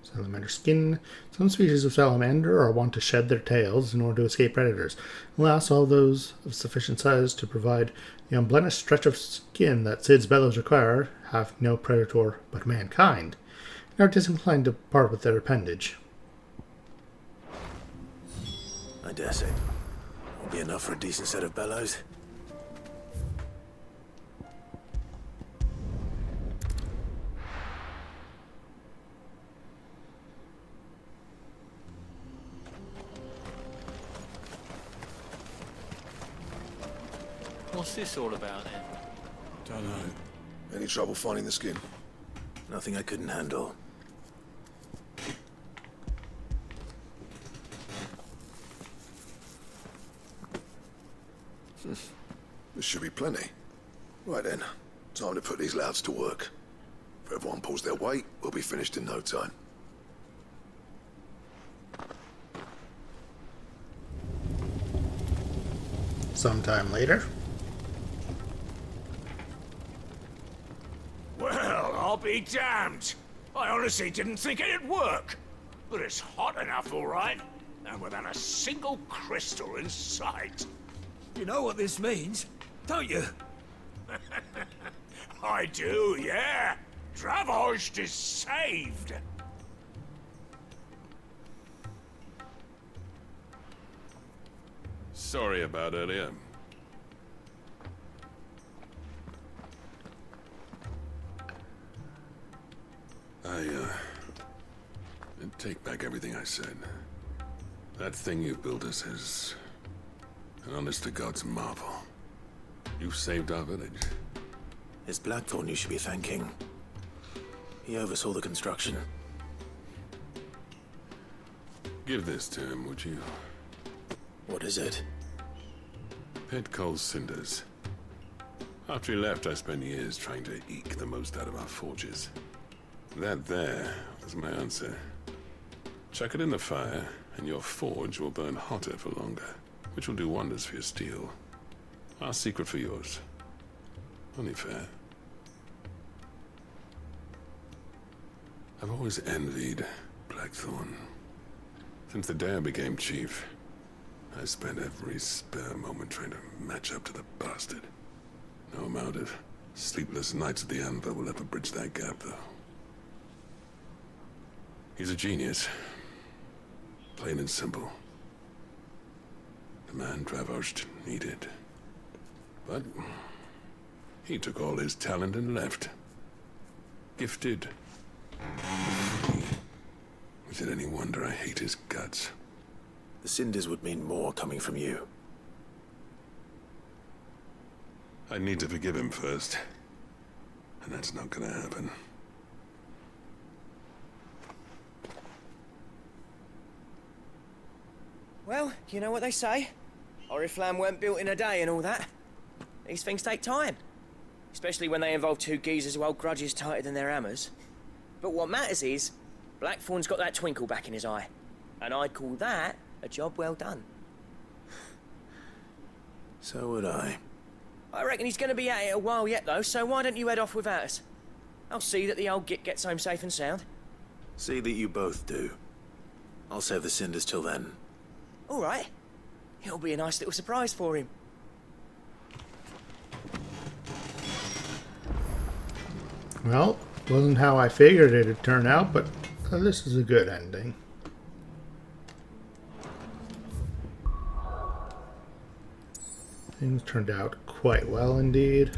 Salamander skin. Some species of salamander are wont to shed their tails in order to escape predators. Alas, all those of sufficient size to provide the unblemished stretch of skin that Sid's bellows require have no predator but mankind, and are disinclined to part with their appendage. I dare say. Will be enough for a decent set of bellows. What's this all about then? Don't know. Any trouble finding the skin? Nothing I couldn't handle. There should be plenty. Right then, time to put these louds to work. If everyone pulls their weight, we'll be finished in no time. Sometime later. Well, I'll be damned. I honestly didn't think it'd work. But it's hot enough, all right. And without a single crystal in sight. You know what this means, don't you? I do, yeah. Dravost is saved. Sorry about earlier. I take back everything I said. That thing you built us is an honest-to-God's marvel. You've saved our village. It's Blackthorn you should be thanking. He oversaw the construction. Give this to him, would you? What is it? Pit coal cinders. After he left, I spent years trying to eke the most out of our forges. That there was my answer. Chuck it in the fire, and your forge will burn hotter for longer, which will do wonders for your steel. Our secret for yours. Only fair. I've always envied Blackthorn. Since the day I became chief, I spent every spare moment trying to match up to the bastard. No amount of sleepless nights at the anvil will ever bridge that gap, though. He's a genius. Plain and simple. The man Dravost needed. But he took all his talent and left. Gifted. Is it any wonder I hate his guts? The cinders would mean more coming from you. I need to forgive him first. And that's not gonna happen. Well, you know what they say. Oriflamme weren't built in a day and all that. These things take time. Especially when they involve two geezers who hold grudges tighter than their hammers. But what matters is, Blackthorn's got that twinkle back in his eye. And I'd call that a job well done. So would I. I reckon he's going to be at it a while yet, though, so why don't you head off without us? I'll see that the old git gets home safe and sound. See that you both do. I'll save the cinders till then. All right. It'll be a nice little surprise for him. Well, wasn't how I figured it'd turn out, but this is a good ending. Things turned out quite well indeed.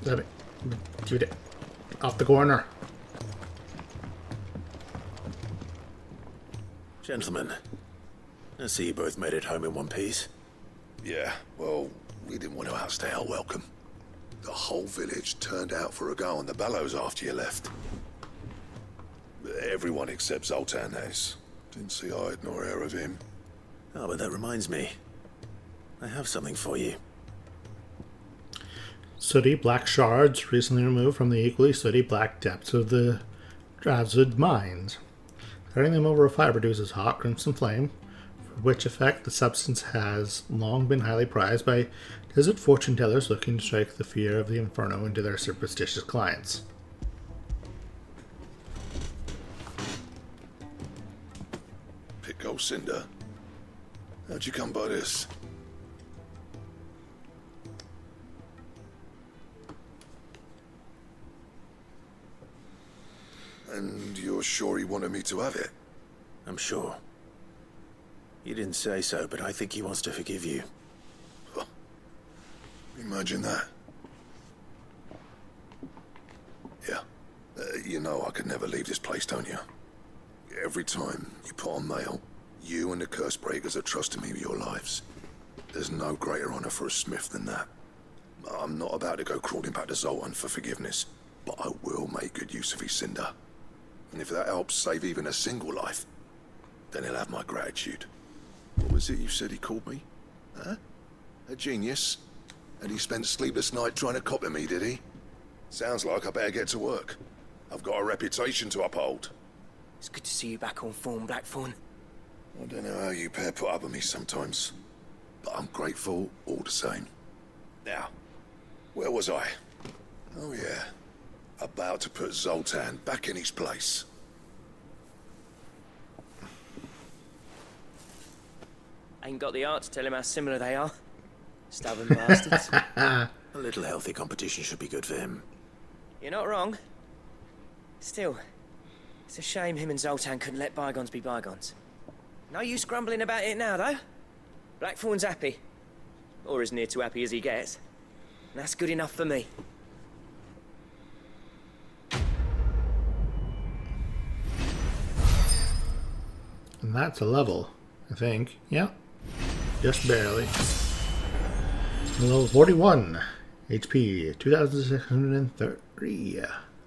Let it. Shoot it. Off the corner. Gentlemen, I see you both made it home in one piece. Yeah, well, we didn't want to outstay our welcome. The whole village turned out for a go on the bellows after you left. Everyone except Zoltan has. Didn't see hide nor hair of him. Oh, but that reminds me. I have something for you. Sooty black shards recently removed from the equally sooty black depths of the Drazid mines. Setting them over a fire produces hot crimson flame, for which effect the substance has long been highly prized by desert fortune tellers looking to strike the fear of the inferno into their superstitious clients. Pit gold cinder. How'd you come by this? And you're sure he wanted me to have it? I'm sure. You didn't say so, but I think he wants to forgive you. Imagine that. Yeah, You know I could never leave this place, don't you? Every time you put on mail, you and the curse breakers are trusting me with your lives. There's no greater honor for a smith than that. I'm not about to go crawling back to Zoltan for forgiveness, but I will make good use of his cinder. And if that helps save even a single life, then he'll have my gratitude. What was it you said he called me? Huh? A genius? And he spent sleepless night trying to copy me, did he? Sounds like I better get to work. I've got a reputation to uphold. It's good to see you back on form, Blackthorn. I don't know how you pair put up with me sometimes, but I'm grateful all the same. Now, where was I? Oh yeah, about to put Zoltan back in his place. Ain't got the art to tell him how similar they are. Stubborn bastards. A little healthy competition should be good for him. You're not wrong. Still, it's a shame him and Zoltan couldn't let bygones be bygones. No use grumbling about it now, though. Blackthorn's happy. Or as near to happy as he gets. And that's good enough for me. And that's a level, I think. Yeah. Just barely. Level 41. HP 2630.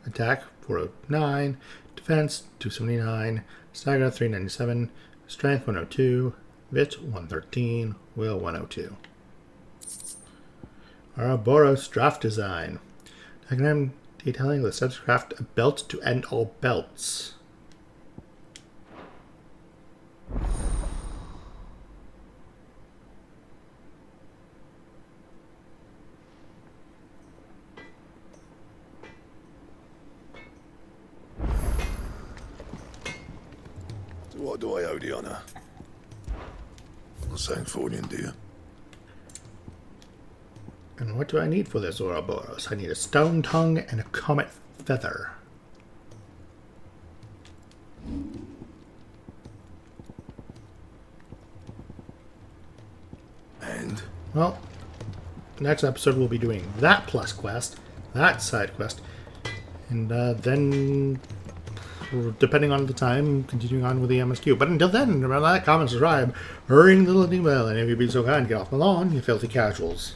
Attack 409. Defense 279. Stagger 397. Strength 102. Wit 113. Will 102. Ouroboros draft design. Diagram detailing the subcraft a belt to end all belts. So what do I owe the honor? Not saying fortune, do you? And what do I need for this Ouroboros? I need a stone tongue and a comet feather. And? Well, next episode we'll be doing that plus quest, that side quest, and then, depending on the time, continuing on with the MSQ. But until then, remember that, comment, subscribe, ring the little bell, and if you've been so kind, get off my lawn, you filthy casuals.